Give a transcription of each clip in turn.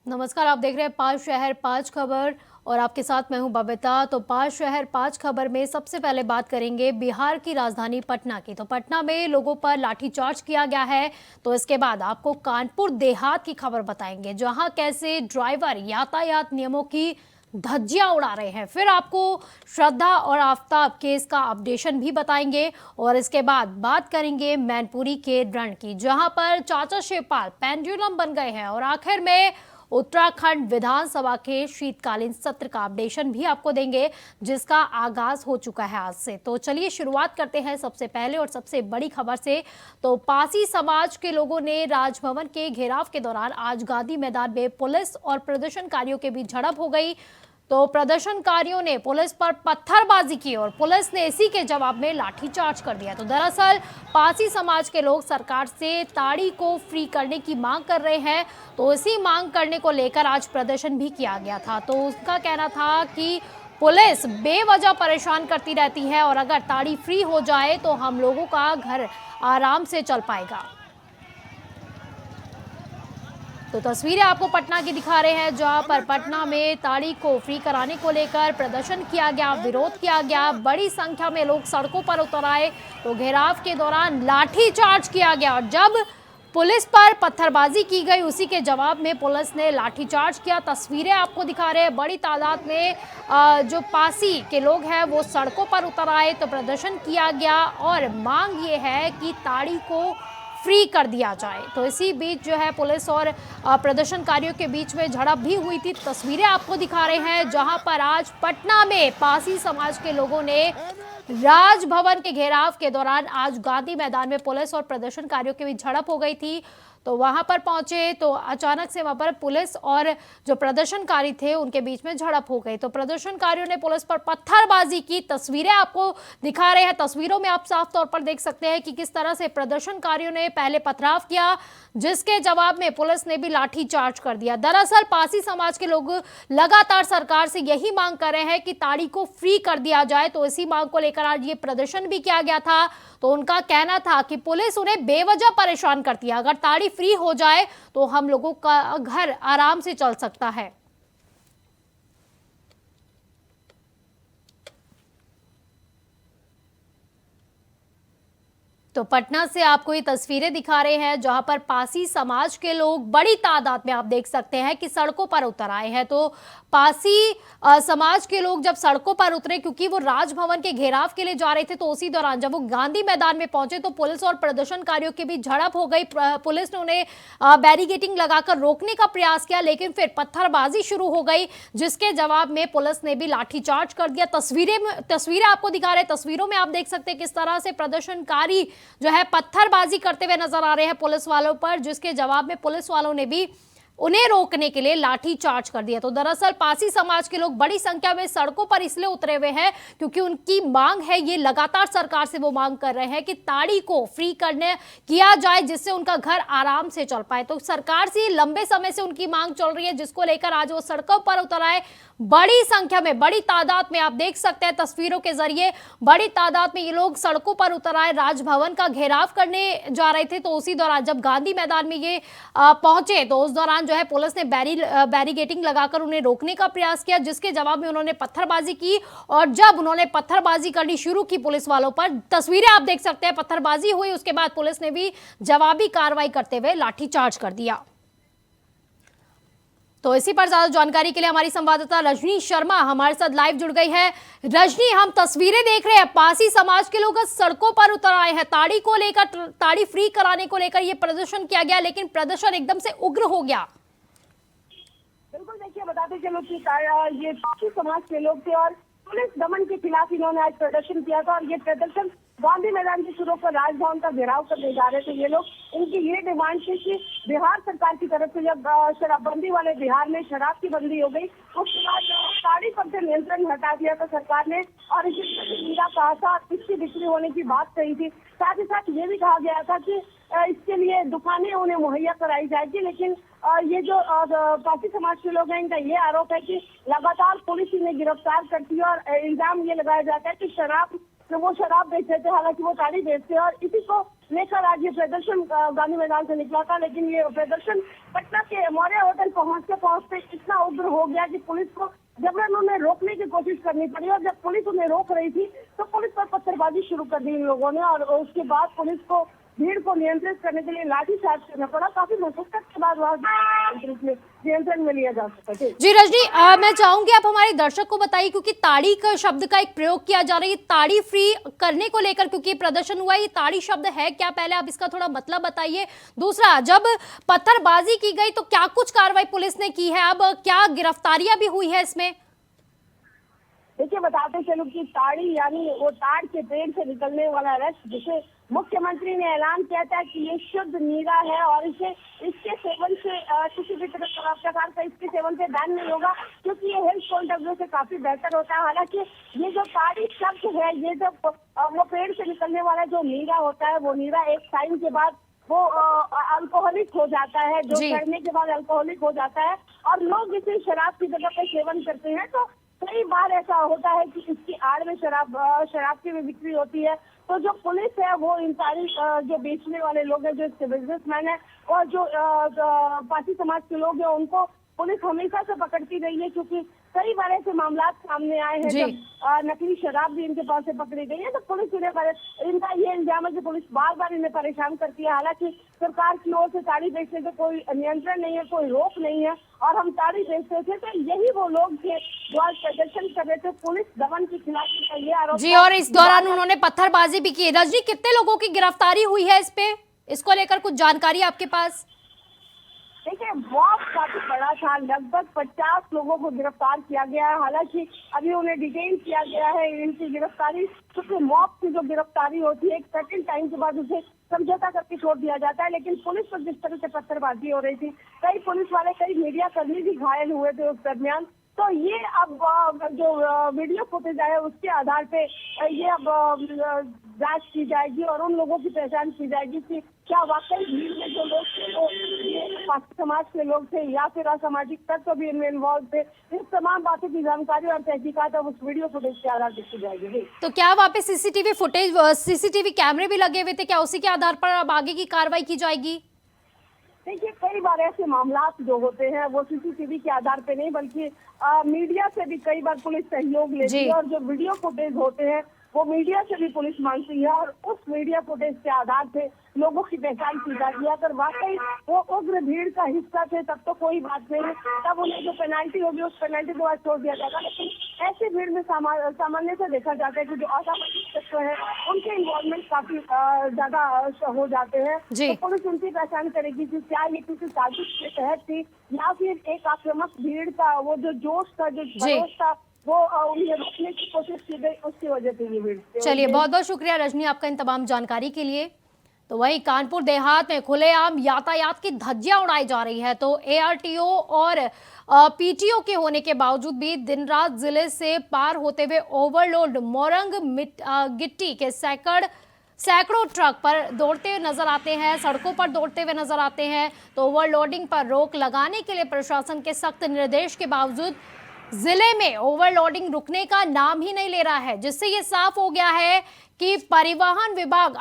नमस्कार, आप देख रहे हैं पांच शहर पांच खबर और आपके साथ मैं हूं बबीता। तो पांच शहर पांच खबर में सबसे पहले बात करेंगे बिहार की राजधानी पटना की। तो पटना में लोगों पर लाठीचार्ज किया गया है। तो इसके बाद आपको कानपुर देहात की खबर बताएंगे, जहां कैसे ड्राइवर यातायात नियमों की धज्जियां उड़ा रहे हैं। फिर आपको श्रद्धा और आफताब केस का अपडेशन भी बताएंगे और इसके बाद बात करेंगे मैनपुरी के रण की, जहां पर चाचा शिवपाल पेंडुलम बन गए हैं। और आखिर में उत्तराखंड विधानसभा के शीतकालीन सत्र का अपडेशन भी आपको देंगे, जिसका आगाज हो चुका है आज से। तो चलिए शुरुआत करते हैं सबसे पहले और सबसे बड़ी खबर से। तो पासी समाज के लोगों ने राजभवन के घेराव के दौरान आज गांधी मैदान में पुलिस और प्रदर्शनकारियों के बीच झड़प हो गई। तो प्रदर्शनकारियों ने पुलिस पर पत्थरबाजी की और पुलिस ने इसी के जवाब में लाठीचार्ज कर दिया। तो दरअसल पासी समाज के लोग सरकार से ताड़ी को फ्री करने की मांग कर रहे हैं। तो इसी मांग करने को लेकर आज प्रदर्शन भी किया गया था। तो उसका कहना था कि पुलिस बेवजह परेशान करती रहती है और अगर ताड़ी फ्री हो जाए तो हम लोगों का घर आराम से चल पाएगा। तो तस्वीरें आपको पटना की दिखा रहे हैं, जहां पर पटना में ताड़ी को फ्री कराने को लेकर प्रदर्शन किया गया, विरोध किया गया। बड़ी संख्या में लोग सड़कों पर उतर आए। तो घेराव के दौरान लाठीचार्ज किया गया और जब पुलिस पर पत्थरबाजी की गई, उसी के जवाब में पुलिस ने लाठीचार्ज किया। तस्वीरें आपको दिखा रहे हैं, बड़ी तादाद में जो पासी के लोग हैं वो सड़कों पर उतर आए। तो प्रदर्शन किया गया और मांग ये है कि ताड़ी को फ्री कर दिया जाए। तो इसी बीच जो है पुलिस और प्रदर्शनकारियों के बीच में झड़प भी हुई थी। तस्वीरें आपको दिखा रहे हैं, जहां पर आज पटना में पासी समाज के लोगों ने राजभवन के घेराव के दौरान आज गांधी मैदान में पुलिस और प्रदर्शनकारियों के बीच झड़प हो गई थी। तो वहां पर पहुंचे तो अचानक से वहां पर पुलिस और जो प्रदर्शनकारी थे उनके बीच में झड़प हो गई। तो प्रदर्शनकारियों ने पुलिस पर पत्थरबाजी की। तस्वीरें आपको दिखा रहे हैं, तस्वीरों में आप साफ तौर पर देख सकते हैं कि किस तरह से प्रदर्शनकारियों ने पहले पथराव किया, जिसके जवाब में पुलिस ने भी लाठी चार्ज कर दिया। दरअसल पासी समाज के लोग लगातार सरकार से यही मांग कर रहे हैं कि ताड़ी को फ्री कर दिया जाए। तो इसी मांग को लेकर आज ये प्रदर्शन भी किया गया था। तो उनका कहना था कि पुलिस उन्हें बेवजह परेशान करती है, अगर ताड़ी फ्री हो जाए तो हम लोगों का घर आराम से चल सकता है। तो पटना से आपको ये तस्वीरें दिखा रहे हैं, जहां पर पासी समाज के लोग बड़ी तादाद में आप देख सकते हैं कि सड़कों पर उतर आए हैं। तो पासी समाज के लोग जब सड़कों पर उतरे, क्योंकि वो राजभवन के घेराव के लिए जा रहे थे, तो उसी दौरान जब वो गांधी मैदान में पहुंचे तो पुलिस और प्रदर्शनकारियों के बीच झड़प हो गई। पुलिस ने उन्हें बैरिकेडिंग लगाकर रोकने का प्रयास किया, लेकिन फिर पत्थरबाजी शुरू हो गई, जिसके जवाब में पुलिस ने भी लाठीचार्ज कर दिया। तस्वीरें आपको दिखा रहे हैं, तस्वीरों में आप देख सकते हैं किस तरह से प्रदर्शनकारी जो है पत्थरबाजी करते हुए नजर आ रहे हैं पुलिस वालों पर, जिसके जवाब में पुलिस वालों ने भी उन्हें रोकने के लिए लाठी चार्ज कर दिया। तो दरअसल पासी समाज के लोग बड़ी संख्या में सड़कों पर इसलिए उतरे हुए हैं क्योंकि उनकी मांग है, ये लगातार सरकार से वो मांग कर रहे हैं कि ताड़ी को फ्री करने किया जाए, जिससे उनका घर आराम से चल पाए। तो सरकार से लंबे समय से उनकी मांग चल रही है, जिसको लेकर आज वो सड़कों पर उतर आए। बड़ी संख्या में, बड़ी तादाद में आप देख सकते हैं तस्वीरों के जरिए, बड़ी तादाद में ये लोग सड़कों पर उतर आए, राजभवन का घेराव करने जा रहे थे। तो उसी दौरान जब गांधी मैदान में ये पहुंचे तो उस दौरान जो है पुलिस ने बैरिकेडिंग लगाकर उन्हें रोकने का प्रयास किया, जिसके जवाब में उन्होंने पत्थरबाजी की। और जब उन्होंने पत्थरबाजी करनी शुरू की पुलिस वालों पर, तस्वीरें आप देख सकते हैं, पत्थरबाजी हुई, उसके बाद पुलिस ने भी जवाबी कार्रवाई करते हुए लाठीचार्ज कर दिया। तो इसी पर ज्यादा जानकारी के लिए हमारी संवाददाता रजनी शर्मा हमारे साथ लाइव जुड़ गई है। रजनी, हम तस्वीरें देख रहे हैं, पासी समाज के लोग सड़कों पर उतर आए हैं, ताड़ी को लेकर, ताड़ी फ्री कराने को लेकर ये प्रदर्शन किया गया, लेकिन प्रदर्शन एकदम से उग्र हो गया। बिल्कुल, देखिए बताते चलो कि ये पासी समाज के लोग थे और पुलिस दमन के खिलाफ इन्होंने आज प्रदर्शन किया था। और ये प्रदर्शन गांधी मैदान से शुरू कर राजभवन का घेराव करने जा रहे थे ये लोग। इनकी ये डिमांड थी कि बिहार सरकार की तरफ से जब शराबबंदी वाले बिहार में शराब की बंदी हो गई, उसके बाद ताड़ी पर से नियंत्रण हटा दिया था सरकार ने, और इसी कहा था, इसकी बिक्री होने की बात कही थी। साथ ही साथ ये भी कहा गया था कि इसके लिए दुकानें उन्हें मुहैया कराई जाएगी। लेकिन ये जो पासी समाज के लोग हैं, इनका ये आरोप है कि लगातार पुलिस इन्हें गिरफ्तार करती है और इल्जाम ये लगाया जाता है कि वो शराब बेचते थे, हालांकि वो ताड़ी बेचते हैं। और इसी को लेकर आज ये प्रदर्शन गांधी मैदान से निकला था, लेकिन ये प्रदर्शन पटना के मौर्य होटल पहुंचते इतना उग्र हो गया कि पुलिस को जबरन उन्हें रोकने की कोशिश करनी पड़ी, और जब पुलिस उन्हें रोक रही थी तो पुलिस पर पत्थरबाजी शुरू कर दी इन लोगों ने, और उसके बाद पुलिस को भीड़ को नियंत्रित करने के लिए लाठीचार्ज करना पड़ा। काफी मशक्कत के बाद वहाँ नियंत्रण में लिया जा सका। जी रजनी, मैं चाहूंगी आप हमारे दर्शक को बताइए, क्योंकि ताड़ी का शब्द का एक प्रयोग किया जा रहा है, ताड़ी फ्री करने को लेकर क्योंकि प्रदर्शन हुआ, ये ताड़ी शब्द है क्या, पहले आप इसका थोड़ा मतलब बताइए। दूसरा, जब पत्थरबाजी की गई तो क्या कुछ कार्रवाई पुलिस ने की है, अब क्या गिरफ्तारियां भी हुई है इसमें? देखिए, बताते चलो कि ताड़ी यानी वो ताड़ के पेड़ से निकलने वाला रस, जिसे मुख्यमंत्री ने ऐलान किया था कि ये शुद्ध नीरा है और इसके सेवन से किसी भी प्रकार का इसके सेवन से बैन नहीं होगा, क्योंकि ये हेल्थ पॉइंट ऑफ व्यू से काफी बेहतर होता है। हालांकि ये जो ताड़ी शब्द है, ये जो वो पेड़ से निकलने वाला जो नीरा होता है, वो नीरा एक टाइम के बाद वो अल्कोहलिक हो जाता है, जो चढ़ने के बाद अल्कोहलिक हो जाता है, और लोग इसे शराब की जगह पे सेवन करते हैं। तो कई बार ऐसा होता है कि इसकी आड़ में शराब की भी बिक्री होती है। तो जो पुलिस है वो इन सारी जो बेचने वाले लोग हैं, जो इसके बिजनेसमैन है और जो पासी समाज के लोग हैं, उनको पुलिस हमेशा से पकड़ती रही है, क्योंकि कई बार ऐसे मामला सामने आए हैं जब नकली शराब भी इनके पास से पकड़ी गई है। तो पुलिस इनका ये इल्जाम है कि पुलिस बार बार इन्हें परेशान करती है। हालांकि सरकार की ओर से ताड़ी बेचने का कोई नियंत्रण नहीं है, कोई रोक नहीं है, और हम ताड़ी बेचते थे तो यही वो लोग थे जो आज प्रदर्शन कर रहे थे पुलिस दमन के खिलाफ। ये आरोप जी, और इस दौरान उन्होंने पत्थरबाजी भी की। रजनी, कितने लोगों की गिरफ्तारी हुई है इस पे, इसको लेकर कुछ जानकारी आपके पास? देखिए, मॉब काफी बड़ा था, लगभग 50 लोगों को गिरफ्तार किया गया है। हालांकि अभी उन्हें डिटेन किया गया है। इनकी गिरफ्तारी, क्योंकि मॉब की जो गिरफ्तारी होती है एक सर्टेन टाइम के बाद उसे समझौता करके छोड़ दिया जाता है, लेकिन पुलिस पर जिस तरह से पत्थरबाजी हो रही थी, कई पुलिस वाले, कई मीडिया कर्मी भी घायल हुए थे उस दरमियान। तो ये अब जो वीडियो फुटेज है उसके आधार पे ये अब जांच की जाएगी और उन लोगों की पहचान की जाएगी कि क्या वाकई भीड़ में जो लोग थे वो पासी समाज के लोग थे या फिर असामाजिक तत्व भी इनमें इन्वॉल्व थे। इस तमाम बातों की जानकारी और तहकीकात अब उस वीडियो फुटेज के आधार पर की जाएगी। तो क्या वहाँ पे सीसीटीवी कैमरे भी लगे हुए थे, क्या उसी के आधार पर अब आगे की कार्रवाई की जाएगी? देखिए, कई बार ऐसे मामला जो होते हैं वो सीसीटीवी के आधार पे नहीं, बल्कि मीडिया से भी कई बार पुलिस सहयोग लेती है, और जो वीडियो फुटेज होते हैं वो मीडिया से भी पुलिस मांगती है, और उस मीडिया फुटेज के आधार पे लोगों की पहचान की जाती है। अगर वाकई वो उग्र भीड़ का हिस्सा थे तब तो कोई बात नहीं, तब उन्हें जो पेनाल्टी होगी उस पेनाल्टी को आज छोड़ दिया जाएगा। लेकिन ऐसी भीड़ में सामान्य से देखा जाता है कि जो असामाजिक तत्व है उनके इन्वॉल्वमेंट काफी ज्यादा हो जाते हैं। तो पुलिस उनकी पहचान करेगी कि क्या ये किसी साजिश के तहत थी या फिर एक आक्रामक भीड़ का वो जो जोश था, जो जोश था, वो उन्हें रोकने की कोशिश की गई, उसकी वजह से ये भीड़। चलिए, बहुत बहुत शुक्रिया रजनी आपका इन तमाम जानकारी के लिए। तो वहीं कानपुर देहात में खुलेआम यातायात की धज्जियां उड़ाई जा रही है। तो एआरटीओ और पीटीओ के होने के बावजूद भी दिन रात जिले से पार होते हुए ओवरलोड मोरंग गिट्टी के सैकड़ों ट्रक पर दौड़ते हुए नजर आते हैं, सड़कों पर दौड़ते हुए नजर आते हैं। तो ओवरलोडिंग पर रोक लगाने के लिए प्रशासन के सख्त निर्देश के बावजूद जिले में ओवरलोडिंग रुकने का नाम ही नहीं ले रहा है, जिससे ये साफ हो गया है कि परिवहन विभाग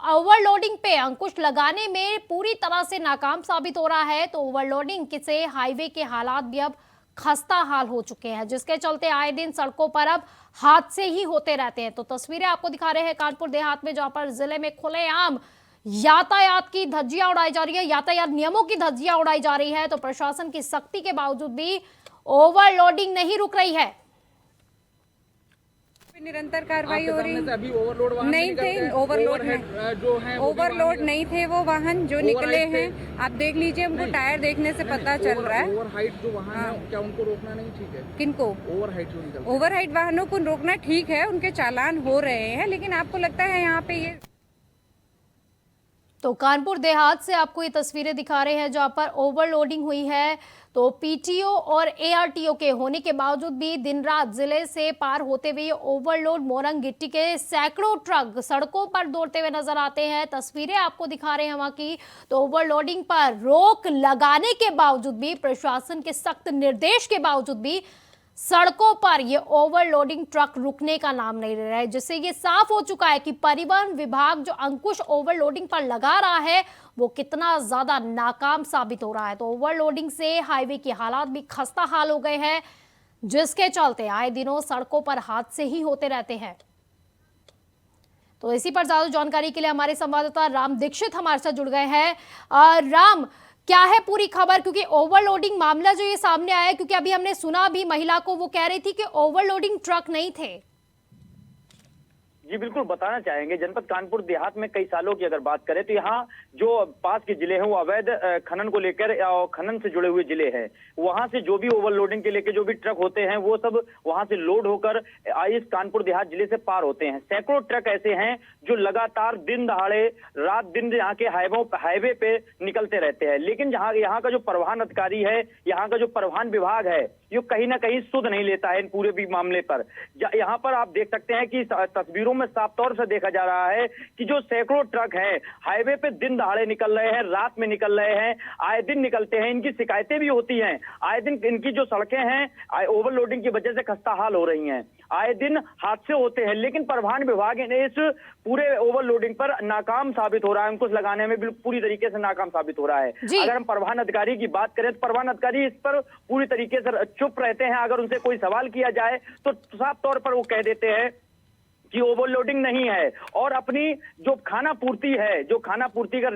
ओवरलोडिंग पे अंकुश लगाने में पूरी तरह से नाकाम साबित हो रहा है। तो ओवरलोडिंग से हाईवे के हालात भी अब खस्ता हाल हो चुके हैं, जिसके चलते आए दिन सड़कों पर अब हादसे ही होते रहते हैं। तो तस्वीरें आपको दिखा रहे हैं कानपुर देहात में, जहां पर जिले में खुलेआम यातायात की धज्जियां उड़ाई जा रही है, यातायात नियमों की धज्जियां उड़ाई जा रही है। तो प्रशासन की सख्ती के बावजूद भी ओवरलोडिंग नहीं रुक रही है। निरंतर कार्रवाई हो रही है। अभी ओवरलोड वाहन नहीं थे, ओवरलोड नहीं थे वो वाहन जो निकले हैं। आप देख लीजिए, हमको टायर देखने से पता चल रहा है। ओवर हाइट जो वाहन है, क्या उनको रोकना नहीं ठीक है? किनको? ओवर हाइट जो निकलते हैं। ओवर हाइट वाहनों को रोकना ठीक है, उनके चालान हो रहे हैं, लेकिन आपको लगता है यहाँ पे ये। तो कानपुर देहात से आपको ये तस्वीरें दिखा रहे हैं जहां पर ओवरलोडिंग हुई है। तो पीटीओ और एआरटीओ के होने के बावजूद भी दिन रात जिले से पार होते हुए ओवरलोड मोरंग गिट्टी के सैकड़ों ट्रक सड़कों पर दौड़ते हुए नजर आते हैं। तस्वीरें आपको दिखा रहे हैं वहां की। तो ओवरलोडिंग पर रोक लगाने के बावजूद भी, प्रशासन के सख्त निर्देश के बावजूद भी सड़कों पर ये ओवरलोडिंग ट्रक रुकने का नाम नहीं ले रहे हैं, जिससे ये साफ हो चुका है कि परिवहन विभाग जो अंकुश ओवरलोडिंग पर लगा रहा है वो कितना ज्यादा नाकाम साबित हो रहा है। तो ओवरलोडिंग से हाईवे की हालात भी खस्ता हाल हो गए हैं, जिसके चलते आए दिनों सड़कों पर हादसे ही होते रहते हैं। तो इसी पर ज्यादा जानकारी के लिए हमारे संवाददाता राम दीक्षित हमारे साथ जुड़ गए हैं। राम, क्या है पूरी खबर, क्योंकि ओवरलोडिंग मामला जो ये सामने आया है, क्योंकि अभी हमने सुना भी महिला को, वो कह रही थी कि ओवरलोडिंग ट्रक नहीं थे। जी बिल्कुल बताना चाहेंगे। जनपद कानपुर देहात में कई सालों की अगर बात करें तो यहाँ जो पास के जिले हैं वो अवैध खनन को लेकर और खनन से जुड़े हुए जिले हैं। वहां से जो भी ओवरलोडिंग के लेकर जो भी ट्रक होते हैं वो सब वहां से लोड होकर इस कानपुर देहात जिले से पार होते हैं। सैकड़ों ट्रक ऐसे हैं जो लगातार दिन दहाड़े रात दिन यहाँ के हाईवे पे निकलते रहते हैं। लेकिन जहाँ यहाँ का जो परिवहन अधिकारी है, यहाँ का जो परिवहन विभाग है, ये कहीं ना कहीं सुध नहीं लेता है इन पूरे भी मामले पर। यहाँ पर आप देख सकते हैं कि तस्वीरों में साफ तौर से देखा जा रहा है कि जो सैकड़ों ट्रक हैं हाईवे पे दिन दहाड़े निकल रहे हैं, रात में निकल रहे हैं, आए दिन निकलते हैं। इनकी शिकायतें भी होती हैं, आए दिन इनकी जो सड़कें हैं ओवरलोडिंग की वजह से खस्ता हाल हो रही हैं, आए दिन हादसे होते हैं। लेकिन परिवहन विभाग ने इस पूरे ओवरलोडिंग पर नाकाम साबित हो रहा है, अंकुश लगाने में पूरी तरीके से नाकाम साबित हो रहा है। अगर हम परिवहन अधिकारी की बात करें तो परिवहन अधिकारी इस पर पूरी तरीके से चुप रहते हैं। अगर उनसे कोई सवाल किया जाए तो साफ तौर पर वो कह देते हैं कि ओवरलोडिंग नहीं है, और अपनी जो खाना पूर्ति है, जो खाना पूर्ति का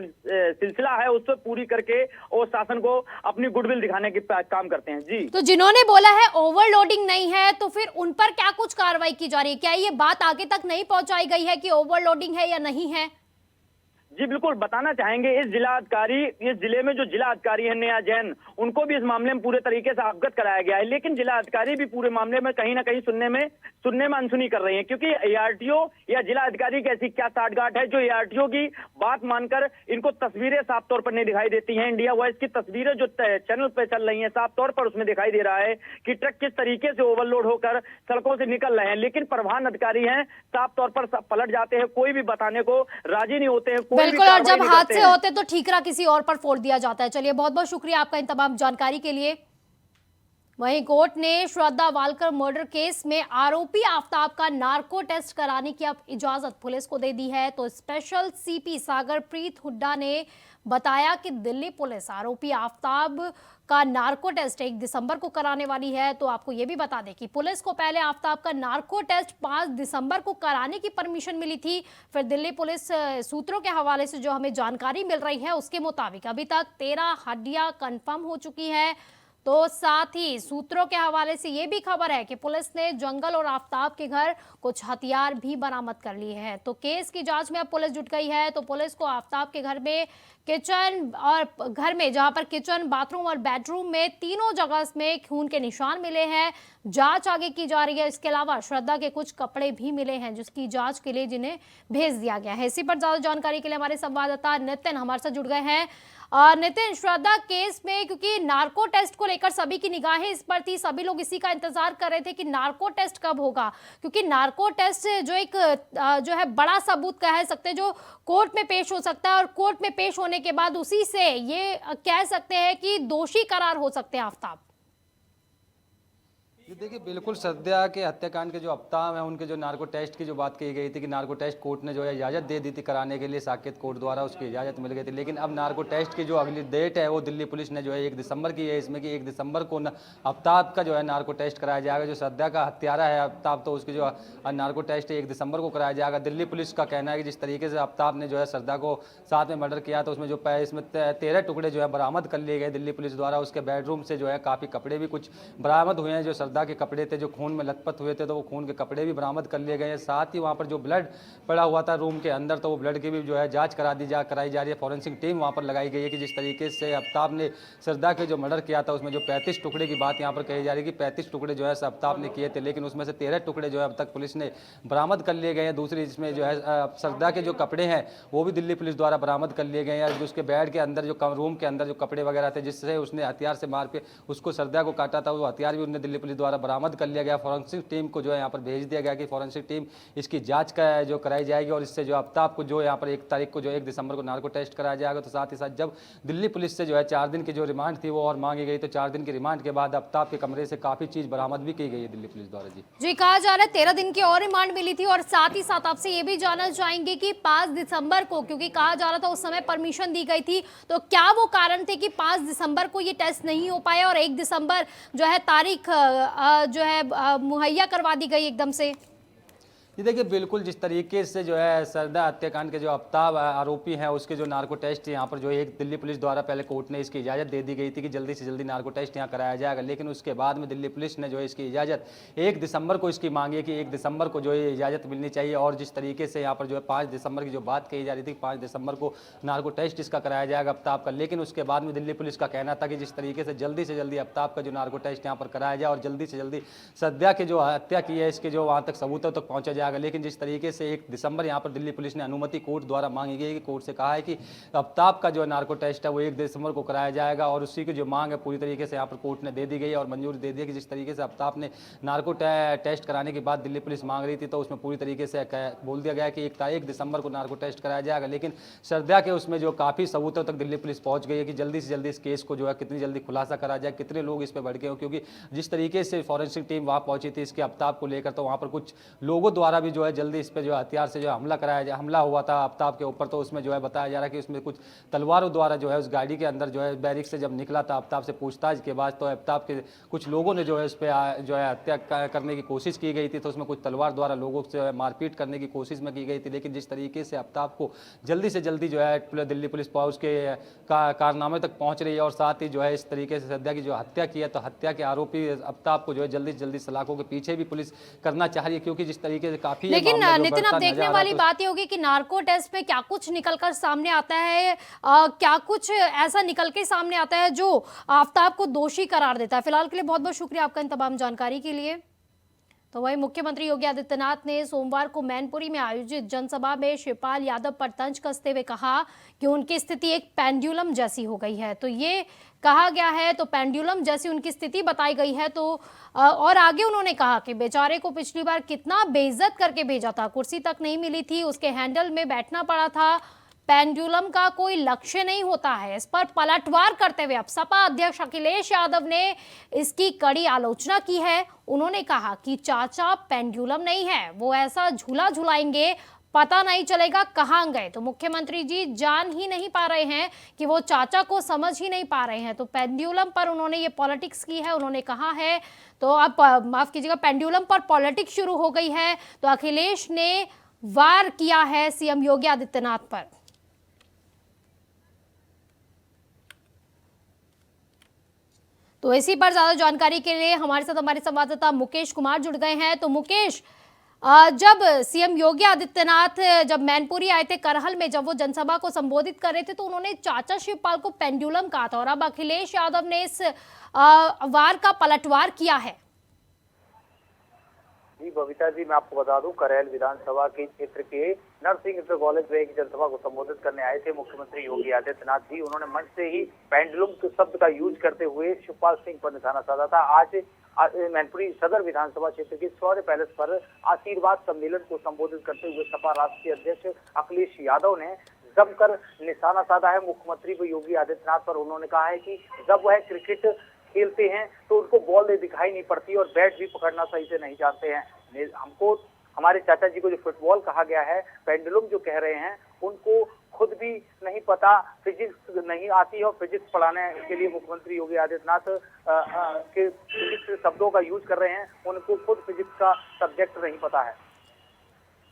सिलसिला है, उससे पूरी करके और शासन को अपनी गुडविल दिखाने के काम करते हैं। जी, तो जिन्होंने बोला है ओवरलोडिंग नहीं है, तो फिर उन पर क्या कुछ कार्रवाई की जा रही है? क्या ये बात आगे तक नहीं पहुंचाई गई है कि ओवरलोडिंग है या नहीं है? जी बिल्कुल बताना चाहेंगे। इस जिले में जो जिला अधिकारी है नेहा जैन, उनको भी इस मामले में पूरे तरीके से अवगत कराया गया है। लेकिन जिला अधिकारी भी पूरे मामले में कहीं ना कहीं सुनने में अनसुनी कर रही है, क्योंकि एआरटीओ या जिला अधिकारी की ऐसी क्या साठगांठ है जो एआरटीओ की बात मानकर इनको तस्वीरें साफ तौर पर नहीं दिखाई देती हैं। इंडिया वॉइस की तस्वीरें जो चैनल पर चल रही है, साफ तौर पर उसमें दिखाई दे रहा है कि ट्रक किस तरीके से ओवरलोड होकर सड़कों से निकल रहे हैं। लेकिन परिवहन अधिकारी हैं, साफ तौर पर पलट जाते हैं, कोई भी बताने को राजी नहीं होते हैं। बिल्कुल, और जब हादसे होते तो ठीकरा किसी और पर फोड़ दिया जाता है। चलिए, बहुत बहुत शुक्रिया आपका इन तमाम जानकारी के लिए। वहीं कोर्ट ने श्रद्धा वालकर मर्डर केस में आरोपी आफ्ताब का नार्को टेस्ट कराने की अब इजाजत पुलिस को दे दी है। तो स्पेशल सीपी सागरप्रीत हुड्डा ने बताया कि दिल्ली पुलिस आरोपी आफ्ताब का नार्को टेस्ट 1 दिसंबर को कराने वाली है। तो आपको ये भी बता दें कि पुलिस को पहले आफ्ताब का नार्को टेस्ट 5 दिसंबर को कराने की परमिशन मिली थी। फिर दिल्ली पुलिस सूत्रों के हवाले से जो हमें जानकारी मिल रही है उसके मुताबिक अभी तक 13 हड्डियां कंफर्म हो चुकी है। तो साथ ही सूत्रों के हवाले से ये भी खबर है कि पुलिस ने जंगल और आफ्ताब के घर कुछ हथियार भी बरामद कर लिए हैं। तो केस की जांच में अब पुलिस जुट गई है। तो पुलिस को आफ्ताब के घर में किचन और घर में, जहां पर किचन, बाथरूम और बेडरूम में तीनों जगह में खून के निशान मिले हैं। जांच आगे की जा रही है। इसके अलावा श्रद्धा के कुछ कपड़े भी मिले हैं जिसकी जांच के लिए जिन्हें भेज दिया गया है। इसी पर ज्यादा जानकारी के लिए हमारे संवाददाता नितिन हमारे साथ जुड़ गए हैं। नितिन, श्रद्धा केस में क्योंकि नार्को टेस्ट को लेकर सभी की निगाहें इस पर थी, सभी लोग इसी का इंतजार कर रहे थे कि नार्को टेस्ट कब होगा, क्योंकि नार्को टेस्ट जो एक जो है बड़ा सबूत कह सकते हैं जो कोर्ट में पेश हो सकता है, और कोर्ट में पेश होने के बाद उसी से ये कह सकते हैं कि दोषी करार हो सकते हैं आफ्ताब। ये देखिए, बिल्कुल श्रद्धा के हत्याकांड के जो आफ्ताब हैं उनके जो नार्को टेस्ट की जो बात कही गई थी कि नार्को टेस्ट कोर्ट ने जो है इजाज़त दे दी थी कराने के लिए, साकेत कोर्ट द्वारा उसकी इजाज़त मिल गई थी। लेकिन अब नार्को टेस्ट की जो अगली डेट है वो दिल्ली पुलिस ने जो है 1 दिसंबर की है, इसमें कि 1 दिसंबर को आफ्ताब का जो है नार्को टेस्ट कराया जाएगा। जो श्रद्धा का हत्यारा है आफ्ताब, तो उसकी जो नार्को टेस्ट 1 दिसंबर को कराया जाएगा। दिल्ली पुलिस का कहना है कि जिस तरीके से आफ्ताब ने जो है श्रद्धा को साथ में मर्डर किया, तो उसमें जो इसमें 13 टुकड़े जो है बरामद कर लिए गए दिल्ली पुलिस द्वारा। उसके बेडरूम से जो है काफ़ी कपड़े भी कुछ बरामद हुए हैं, जो श्रद्धा के कपड़े थे, जो खून में लथपथ हुए थे, तो वो खून के कपड़े भी बरामद कर लिए गए हैं। साथ ही वहाँ पर जो ब्लड पड़ा हुआ था रूम के अंदर, तो वो ब्लड की भी जो है जांच कराई जा रही है। फॉरेंसिक टीम वहाँ पर लगाई गई है कि जिस तरीके से आफ्ताब ने श्रद्धा के जो मर्डर किया था उसमें जो 35 टुकड़े की बात यहाँ पर कही जा रही है कि 35 टुकड़े जो है आफ्ताब ने किए थे, लेकिन उसमें से 13 टुकड़े जो है अब तक पुलिस ने बरामद कर लिए गए हैं। दूसरी इसमें जो है श्रद्धा के जो कपड़े हैं वो भी दिल्ली पुलिस द्वारा बरामद कर लिए गए हैं। जो उसके बेड के अंदर जो रूम के अंदर जो कपड़े वगैरह थे जिससे उसने हथियार से मार के उसको श्रद्धा को काटा था, वो हथियार भी उन्होंने दिल्ली पुलिस द्वारा बरामद कर लिया गया। फॉरेंसिक टीम को जो है यहाँ पर भेज दिया गया कि फॉरेंसिक टीम इसकी जाँच का जो कराई जाएगी और इससे जो आफ्ताब को जो यहाँ पर 1 तारीख को जो 1 दिसंबर को नार्को टेस्ट कराया जाएगा। तो साथ ही साथ जब दिल्ली पुलिस से जो है 4 दिन की जो रिमांड थी वो और मांगी गई, तो 4 दिन की रिमांड के बाद आफ्ताब के कमरे से काफ़ी चीज़ बरामद भी की गई है दिल्ली पुलिस द्वारा। जी कहा जा रहा है 13 दिन की और रिमांड मिली थी। और साथ ही साथ आपसे ये भी जानना चाहेंगे कि 5 दिसंबर को, क्योंकि कहा जा रहा था उस समय परमिशन दी गई थी, तो क्या वो कारण थे कि 5 दिसंबर को ये टेस्ट नहीं हो पाया और 1 दिसंबर जो है तारीख जो है मुहैया करवा दी गई एकदम से? ये देखिए, बिल्कुल जिस तरीके से जो है सरदा हत्याकांड के जो आफ्ताब आरोपी हैं उसके जो नार्को टेस्ट यहाँ पर जो एक दिल्ली पुलिस द्वारा पहले कोर्ट ने इसकी इजाज़त दे दी गई थी कि जल्दी से जल्दी नार्को टेस्ट यहाँ कराया जाएगा, लेकिन उसके बाद में दिल्ली पुलिस ने जो है इसकी इजाज़त 1 दिसंबर को इसकी मांगी है कि 1 दिसंबर को जो है इजाज़त मिलनी चाहिए। और जिस तरीके से यहाँ पर जो है 5 दिसंबर की जो बात कही जा रही थी, 5 दिसंबर को नार्को टेस्ट इसका कराया जाएगा आफ्ताब का, लेकिन उसके बाद में दिल्ली पुलिस का कहना था कि जिस तरीके से जल्दी आफ्ताब का जो नार्को टेस्ट यहाँ पर कराया जाए और जल्दी से जल्दी सद्या की जो हत्या की है इसके जो वहाँ तक सबूतों तक पहुँचा जाएगा। लेकिन जिस तरीके से 1 दिसंबर यहाँ पर दिल्ली पुलिस ने अनुमति कोर्ट द्वारा मांगी गई कि कोर्ट से कहा है कि आफ्ताब का जो नार्को टेस्ट है वो 1 दिसंबर को कराया जाएगा और उसी की जो मांग है पूरी तरीके से यहाँ पर कोर्ट ने दे दी गई और मंजूरी दे दी है कि जिस तरीके से आफ्ताब ने नार्को टेस्ट कराने के बाद दिल्ली पुलिस मांग रही थी तो उसमें पूरी तरीके से बोल दिया गया कि 1 दिसंबर को नार्को टेस्ट कराया जाएगा। लेकिन सरदा के उसमें जो काफ़ी सबूतों तक दिल्ली पुलिस पहुंच गई है कि जल्दी से जल्दी इस केस को जो है कितनी जल्दी खुलासा करा जाए, कितने लोग इस पर भड़के हो, क्योंकि जिस तरीके से फॉरेंसिक टीम वहाँ पहुंची थी इसके आफ्ताब को लेकर, तो वहाँ पर कुछ लोगों द्वारा भी जो है जल्दी इस पर जो हथियार से जो हमला हुआ था आफ्ताब के ऊपर। तो उसमें जो है बताया जा रहा है कि उसमें कुछ तलवारों द्वारा जो है उस गाड़ी के अंदर जो है बैरिक से जब निकला था आफ्ताब से पूछताछ के बाद, तो आफ्ताब के कुछ लोगों ने जो है उस पर जो है हत्या करने की कोशिश की गई थी। तो उसमें कुछ तलवार द्वारा लोगों से मारपीट करने की कोशिश में की गई थी। लेकिन जिस तरीके से आफ्ताब को जल्दी से जल्दी जो है दिल्ली पुलिस उसके कारनामे तक पहुंच रही है और साथ ही जो है इस तरीके से सद्या की जो हत्या की है तो हत्या के आरोपी आफ्ताब को जो है जल्दी से जल्दी सलाखों के पीछे भी पुलिस करना चाह रही है, क्योंकि जिस तरीके से काफी लेकिन नितिन, अब देखने वाली बात ये होगी कि नार्को टेस्ट में क्या कुछ निकलकर सामने आता है, क्या कुछ ऐसा निकल के सामने आता है जो आफ्ताब को दोषी करार देता है। फिलहाल के लिए बहुत बहुत शुक्रिया आपका इन तमाम जानकारी के लिए। तो वहीं मुख्यमंत्री योगी आदित्यनाथ ने सोमवार को मैनपुरी में आयोजित जनसभा में शिवपाल यादव पर तंज कसते हुए कहा कि उनकी स्थिति एक पेंडुलम जैसी हो गई है। तो ये कहा गया है, तो पेंडुलम जैसी उनकी स्थिति बताई गई है। तो और आगे उन्होंने कहा कि बेचारे को पिछली बार कितना बेइज्जत करके भेजा था, कुर्सी तक नहीं मिली थी, उसके हैंडल में बैठना पड़ा था। पेंडुलम का कोई लक्ष्य नहीं होता है। इस पर पलटवार करते हुए अब सपा अध्यक्ष अखिलेश यादव ने इसकी कड़ी आलोचना की है। उन्होंने कहा कि चाचा पेंडुलम नहीं है, वो ऐसा झूला झुलाएंगे पता नहीं चलेगा कहां गए। तो मुख्यमंत्री जी जान ही नहीं पा रहे हैं कि वो चाचा को समझ ही नहीं पा रहे हैं। तो पेंडुलम पर उन्होंने ये पॉलिटिक्स की है, उन्होंने कहा है। तो अब माफ कीजिएगा, पेंडुलम पर पॉलिटिक्स शुरू हो गई है। तो अखिलेश ने वार किया है सीएम योगी आदित्यनाथ पर। तो इसी पर ज्यादा जानकारी के लिए हमारे साथ हमारे संवाददाता मुकेश कुमार जुड़ गए हैं। तो मुकेश, जब सीएम योगी आदित्यनाथ जब मैनपुरी आए थे करहल में, जब वो जनसभा को संबोधित कर रहे थे तो उन्होंने चाचा शिवपाल को पेंडुलम कहा था और अब अखिलेश यादव ने इस वार का पलटवार किया है। जी बबीता जी, मैं आपको बता दूं, करहल विधानसभा के क्षेत्र के नरसिंह इंटर कॉलेज में एक जनसभा को संबोधित करने आए थे मुख्यमंत्री योगी आदित्यनाथ जी। उन्होंने मंच से ही पेंडुलम के शब्द का यूज करते हुए शिवपाल सिंह पर निशाना साधा था। आज मैनपुरी सदर विधानसभा क्षेत्र के शौर्य पैलेस पर आशीर्वाद सम्मेलन को संबोधित करते हुए सपा राष्ट्रीय अध्यक्ष अखिलेश यादव ने जमकर निशाना साधा है मुख्यमंत्री को योगी आदित्यनाथ पर। उन्होंने कहा है कि जब वह क्रिकेट खेलते हैं तो उनको बॉल दिखाई नहीं पड़ती और बैट भी पकड़ना सही से नहीं जानते हैं। हमको हमारे चाचा जी को जो फुटबॉल कहा गया है, पेंडुलम जो कह रहे हैं, उनको खुद भी नहीं पता, फिजिक्स नहीं आती है और फिजिक्स पढ़ाने के लिए मुख्यमंत्री योगी आदित्यनाथ के फिजिक्स शब्दों का यूज कर रहे हैं। उनको खुद फिजिक्स का सब्जेक्ट नहीं पता है।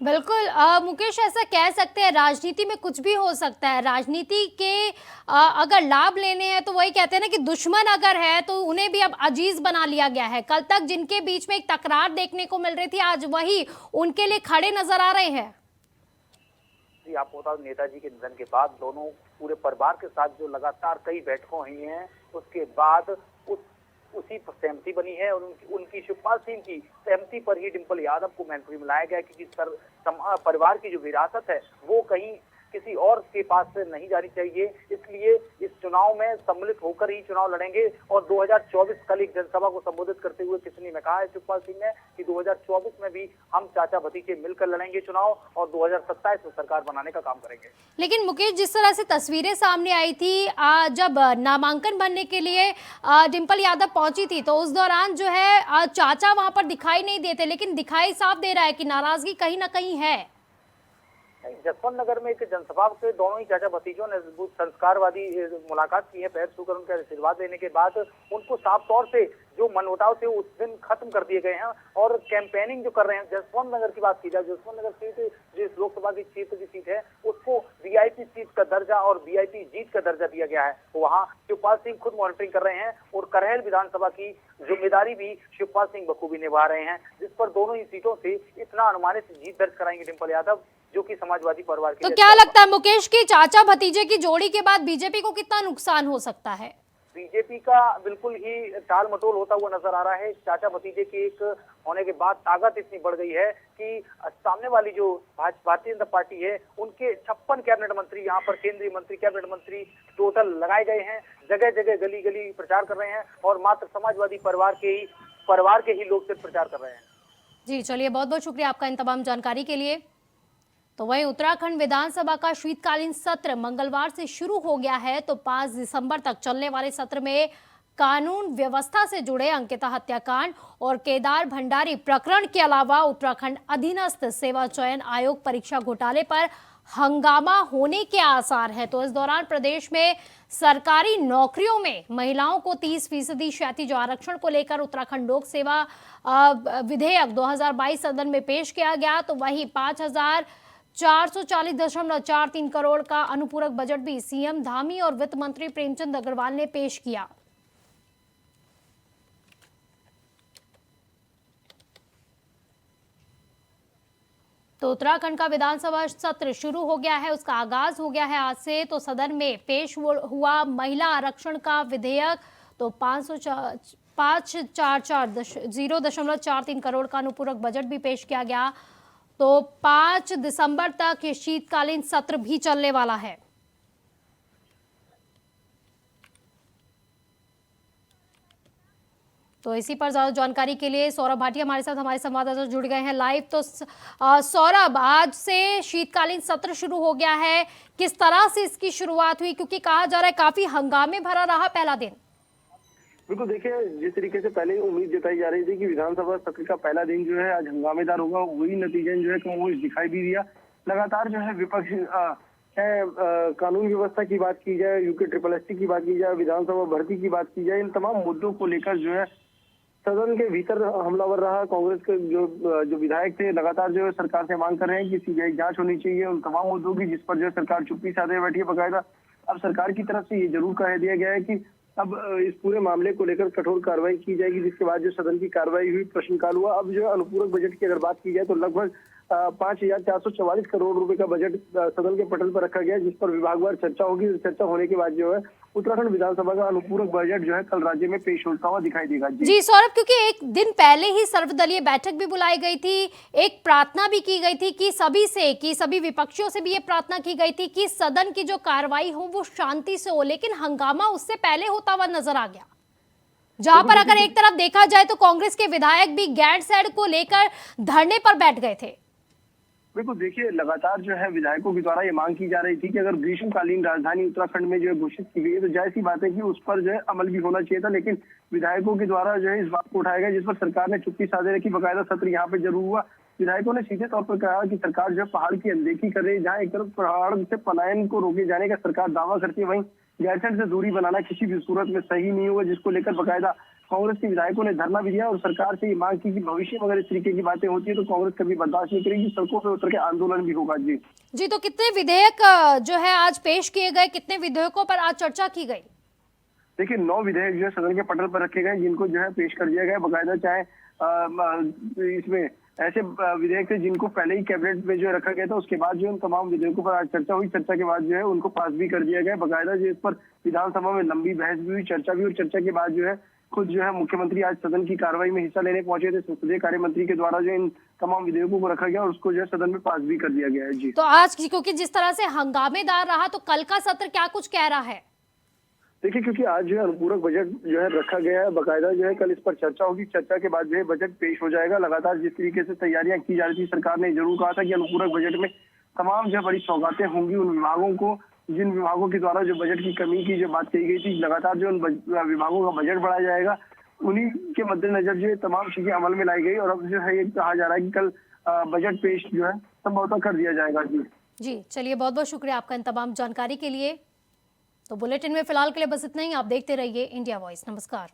बिल्कुल मुकेश, ऐसा कह सकते हैं राजनीति में कुछ भी हो सकता है। राजनीति के अगर लाभ लेने हैं तो वही कहते हैं ना कि दुश्मन अगर है तो उन्हें भी अब अजीज बना लिया गया है। कल तक जिनके बीच में एक तकरार देखने को मिल रही थी, आज वही उनके लिए खड़े नजर आ रहे हैं। जी आपको बता दूं, नेताजी के निधन के बाद दोनों पूरे परिवार के साथ जो लगातार कई बैठकों हुई हैं, उसके बाद उसी पर सहमति बनी है और उनकी शिवपाल सिंह की सहमति पर ही डिंपल यादव को मैनपुरी में लाया गया, क्योंकि परिवार की जो विरासत है वो कहीं किसी और के पास से नहीं जानी चाहिए। इसलिए इस चुनाव में सम्मिलित होकर ही चुनाव लड़ेंगे। और 2024 कल एक जनसभा को संबोधित करते हुए किसनी में कहा है शिवपाल सिंह ने कि 2024 में भी हम चाचा भतीजे मिलकर लड़ेंगे चुनाव और 2027 में सरकार बनाने का काम करेंगे। लेकिन मुकेश, जिस तरह से तस्वीरें सामने आई थी जब नामांकन भरने के लिए डिंपल यादव पहुंची थी, तो उस दौरान जो है चाचा वहां पर दिखाई नहीं देते, लेकिन दिखाई साफ दे रहा है कि नाराजगी कहीं ना कहीं है। जसवंत नगर में एक जनसभा के दोनों ही चाचा भतीजों ने संस्कारवादी मुलाकात की है। पैर छूकर उनका आशीर्वाद लेने के बाद उनको साफ तौर से जो मनमुटाव थे उस दिन खत्म कर दिए गए हैं और कैंपेनिंग जो कर रहे हैं। जसवंत नगर की बात की जाए, जसवंत नगर सीट जो इस लोकसभा की क्षेत्र की सीट है उसको वीआईपी सीट का दर्जा और वीआईपी जीत का दर्जा दिया गया है। वहाँ शिवपाल सिंह खुद मॉनिटरिंग कर रहे हैं और करहेल विधानसभा की जिम्मेदारी भी शिवपाल सिंह बखूबी निभा रहे हैं, जिस पर दोनों ही सीटों से इतना अनुमानित जीत दर्ज कराएंगे डिंपल यादव, जो कि समाजवादी परिवार के। तो क्या लगता है मुकेश की चाचा भतीजे की जोड़ी के बाद बीजेपी को कितना नुकसान हो सकता है? बीजेपी का बिल्कुल ही टाल मटोल होता हुआ नजर आ रहा है। चाचा भतीजे के एक होने के बाद ताकत इतनी बढ़ गई है कि सामने वाली जो भारतीय जनता पार्टी है उनके 56 कैबिनेट मंत्री, यहाँ पर केंद्रीय मंत्री, कैबिनेट मंत्री टोटल लगाए गए हैं। जगह जगह गली गली प्रचार कर रहे हैं और मात्र समाजवादी परिवार के ही लोग सिर्फ प्रचार कर रहे हैं। जी चलिए, बहुत बहुत शुक्रिया आपका इन तमाम जानकारी के लिए। तो वहीं उत्तराखंड विधानसभा का शीतकालीन सत्र मंगलवार से शुरू हो गया है। तो 5 दिसंबर तक चलने वाले सत्र में कानून व्यवस्था से जुड़े अंकिता हत्याकांड और केदार भंडारी प्रकरण के अलावा उत्तराखंड अधीनस्थ सेवा चयन आयोग परीक्षा घोटाले पर हंगामा होने के आसार है। तो इस दौरान प्रदेश में सरकारी नौकरियों में महिलाओं को 30% क्षैतिज आरक्षण को लेकर उत्तराखंड लोक सेवा विधेयक 2022 सदन में पेश किया गया। तो वहीं 5440.43 करोड़ का अनुपूरक बजट भी सीएम धामी और वित्त मंत्री प्रेमचंद अग्रवाल ने पेश किया। तो उत्तराखंड का विधानसभा सत्र शुरू हो गया है, उसका आगाज हो गया है आज से। तो सदन में पेश हुआ महिला आरक्षण का विधेयक। तो 5440.43 करोड़ का अनुपूरक बजट भी पेश किया गया। तो 5 दिसंबर तक ये शीतकालीन सत्र भी चलने वाला है। तो इसी पर ज्यादा जानकारी के लिए सौरभ भाटिया हमारे साथ, हमारे संवाददाता जुड़ गए हैं लाइव। तो सौरभ, आज से शीतकालीन सत्र शुरू हो गया है, किस तरह से इसकी शुरुआत हुई, क्योंकि कहा जा रहा है काफी हंगामे भरा रहा पहला दिन? बिल्कुल, देखिए जिस तरीके से पहले उम्मीद जताई जा रही थी कि विधानसभा सत्र का पहला दिन जो है आज हंगामेदार होगा, वही नतीजा जो है कमोबेश दिखाई भी दिया। लगातार जो है विपक्ष कानून व्यवस्था की बात की जाए, यूके SSST की बात की जाए, विधानसभा भर्ती की बात की जाए, इन तमाम मुद्दों को लेकर जो है सदन के भीतर हमलावर रहा। कांग्रेस के जो विधायक थे लगातार जो है सरकार से मांग कर रहे हैं कि सीबीआई जांच होनी चाहिए उन तमाम मुद्दों की, जिस पर जो है सरकार चुप्पी साधे बैठी है। बकायदा अब सरकार की तरफ से ये जरूर कह दिया गया है कि अब इस पूरे मामले को लेकर कठोर कार्रवाई की जाएगी, जिसके बाद जो सदन की कार्रवाई हुई, प्रश्नकाल हुआ। अब जो है अनुपूरक बजट की अगर बात की जाए तो लगभग 5444 करोड़ रुपए का बजट सदन के पटल पर रखा गया, जिस पर विभागवार चर्चा होगी। चर्चा होने के बाद जो है उत्तराखंड विधानसभा का अनुपूरक बजट जो है कल राज्य में पेश होता हुआ दिखाई देगा। जी सौरभ, क्योंकि एक दिन पहले ही सर्वदलीय बैठक भी बुलाई गई थी, एक प्रार्थना भी की गई थी कि सभी विपक्षियों से भी ये प्रार्थना की गई थी कि सदन की जो कार्रवाई हो वो शांति से हो, लेकिन हंगामा उससे पहले होता हुआ नजर आ गया। जहां पर अगर एक तरफ देखा जाए तो कांग्रेस के विधायक भी गैरसैंण को लेकर धरने पर बैठ गए थे। बिल्कुल, देखिए लगातार जो है विधायकों के द्वारा ये मांग की जा रही थी कि अगर ग्रीष्मकालीन राजधानी उत्तराखंड में जो है घोषित की गई है तो जाहिर सी बात है कि उस पर जो है अमल भी होना चाहिए था, लेकिन विधायकों के द्वारा जो है इस बात को उठाया गया, जिस पर सरकार ने चुप्पी साधे रखी। बकायदा सत्र यहाँ पे जरूर हुआ। विधायकों ने सीधे तौर पर कहा कि सरकार जो है पहाड़ की अनदेखी कर रही है। जहाँ एक तरफ पहाड़ से पलायन को रोके जाने का सरकार दावा करती है, वहीं गैरसैंण से दूरी बनाना किसी भी सूरत में सही नहीं होगा, जिसको लेकर बकायदा कांग्रेस के विधायकों ने धरना भी दिया और सरकार से ये मांग की कि भविष्य में अगर इस तरीके की बातें होती है तो कांग्रेस कभी बर्दाश्त नहीं करेगी, सड़कों पर उतर के आंदोलन भी होगा। जी तो कितने विधेयक जो है आज पेश किए गए, कितने विधेयकों पर आज चर्चा की गई? देखिए 9 विधेयक जो है सदन के पटल पर रखे गए, जिनको जो है पेश कर दिया गया। बकायदा चाहे इसमें ऐसे विधेयक थे जिनको पहले ही कैबिनेट में जो है रखा गया था, उसके बाद जो है उन तमाम विधेयकों पर आज चर्चा हुई। चर्चा के बाद जो है उनको पास भी कर दिया गया। बकायदा जो इस पर विधानसभा में लंबी बहस भी हुई, चर्चा भी, और चर्चा के बाद जो है खुद जो है मुख्यमंत्री आज सदन की कार्रवाई में हिस्सा लेने पहुंचे थे। संसदीय कार्य मंत्री के द्वारा जो इन तमाम विधेयकों को रखा गया और उसको जो है सदन में पास भी कर दिया गया है। जी तो आज क्योंकि जिस तरह से हंगामेदार रहा, तो कल का सत्र क्या कुछ कह रहा है? देखिए, क्योंकि आज जो है अनुपूरक बजट जो है रखा गया है, बकायदा जो है कल इस पर चर्चा होगी। चर्चा के बाद जो है बजट पेश हो जाएगा। लगातार जिस तरीके से तैयारियां की जा रही थी, सरकार ने जरूर कहा था कि अनुपूरक बजट में तमाम जो है बड़ी सौगातें होंगी उन विभागों को, जिन विभागों के द्वारा जो बजट की कमी की जो बात कही गई थी। लगातार जो उन विभागों का बजट बढ़ाया जाएगा, उन्हीं के मद्देनजर जो तमाम चीजें अमल में लाई गई और अब जो है ये कहा जा रहा है कि कल बजट पेश जो है संभवतः कर दिया जाएगा। जी चलिए, बहुत बहुत शुक्रिया आपका इन तमाम जानकारी के लिए। तो बुलेटिन में फिलहाल के लिए बस इतना ही। आप देखते रहिए इंडिया वॉइस। नमस्कार।